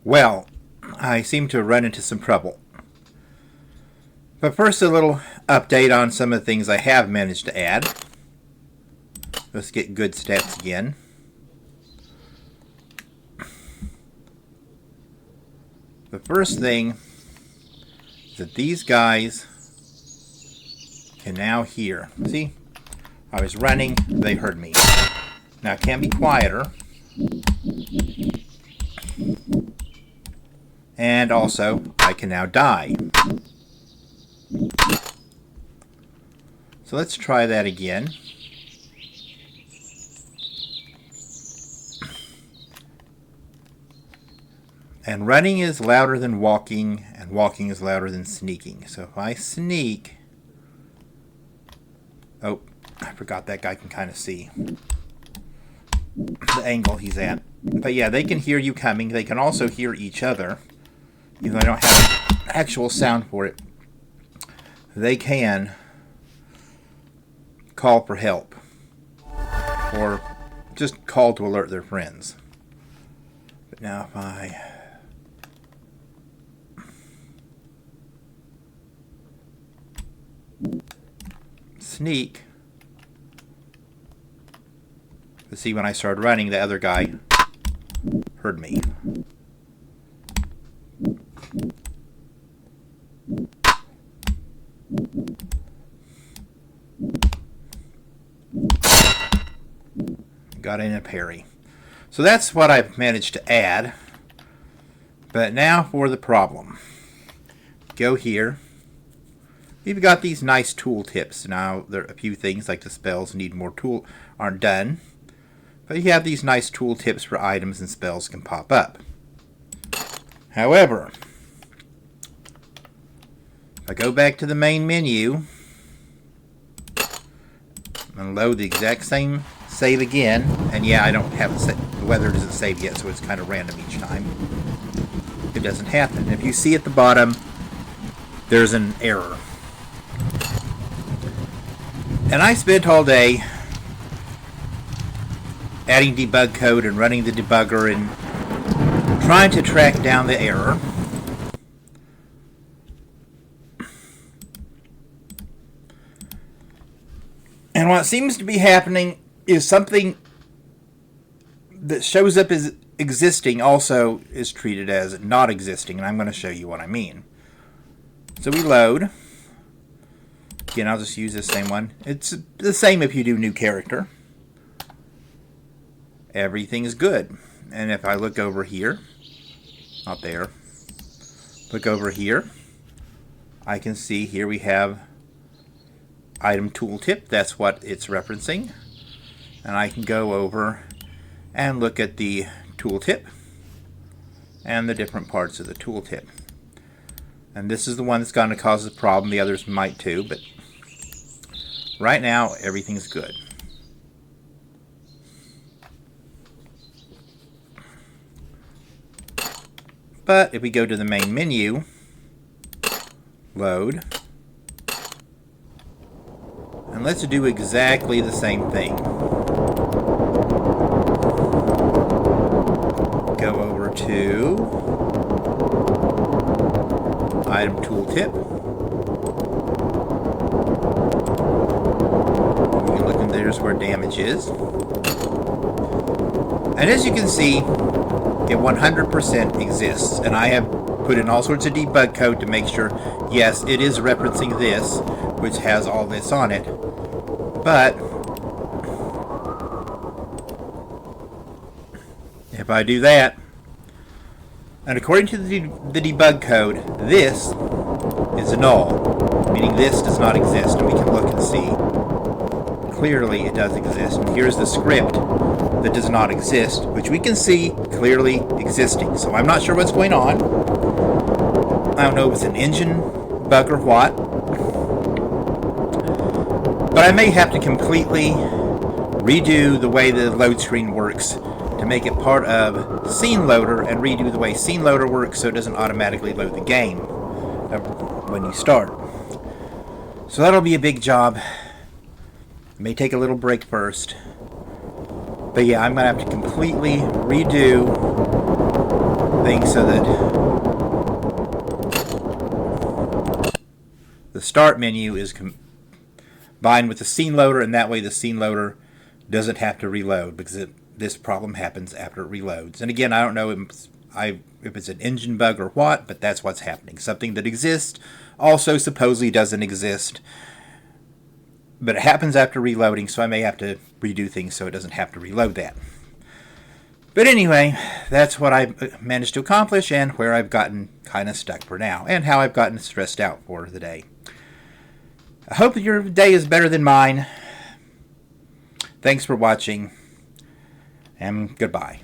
Well, I seem to have run into some trouble. But first, a little update on some of the things I have managed to add. Let's get good stats again. The first thing is that these guys can now hear. See? I was running, they heard me. Now it can be quieter. And also, I can now die. So let's try that again. And running is louder than walking, and walking is louder than sneaking. So if I sneak... Oh, I forgot that guy can kind of see the angle he's at. But yeah, they can hear you coming. They can also hear each other. Even though I don't have an actual sound for it. They can call for help. Or just call to alert their friends. But now if I... sneak. To see when I started running, the other guy heard me. Got in a parry. So that's what I've managed to add. But now for the problem. Go here. We've got these nice tool tips. Now there are a few things like the spells need more tool aren't done. But you have these nice tool tips for items and spells can pop up. However, if I go back to the main menu and load the exact same save again, and yeah, I don't have the weather doesn't save yet, so it's kind of random each time. It doesn't happen. If you see at the bottom, there's an error. And I spent all day adding debug code and running the debugger and trying to track down the error. And what seems to be happening is something that shows up as existing also is treated as not existing, and I'm going to show you what I mean. So we load. Again, I'll just use the same one. It's the same if you do new character. Everything's good. And if I look over here, not there, look over here, I can see here we have item tooltip. That's what it's referencing. And I can go over and look at the tooltip and the different parts of the tooltip. And this is the one that's going to cause the problem. The others might too, but right now everything's good. But if we go to the main menu, load, and let's do exactly the same thing. Go over to item tooltip. You can look in there's where damage is. And as you can see, it 100% exists. And I have put in all sorts of debug code to make sure, yes, it is referencing this, which has all this on it. But if I do that, and according to the debug code, this is null, meaning this does not exist. And we can look and see clearly it does exist. And here's the script that does not exist, which we can see clearly existing. So I'm not sure what's going on. I don't know if it's an engine bug or what. But I may have to completely redo the way the load screen works to make it part of Scene Loader and redo the way Scene Loader works so it doesn't automatically load the game when you start. So that'll be a big job. It may take a little break first. But yeah, I'm going to have to completely redo things so that the start menu is combined with the scene loader, and that way the scene loader doesn't have to reload, because this problem happens after it reloads. And again, I don't know if it's an engine bug or what, but that's what's happening. Something that exists also supposedly doesn't exist, but it happens after reloading, so I may have to redo things so it doesn't have to reload that. But anyway, that's what I've managed to accomplish, and where I've gotten kind of stuck for now, and how I've gotten stressed out for the day. I hope that your day is better than mine. Thanks for watching, and goodbye.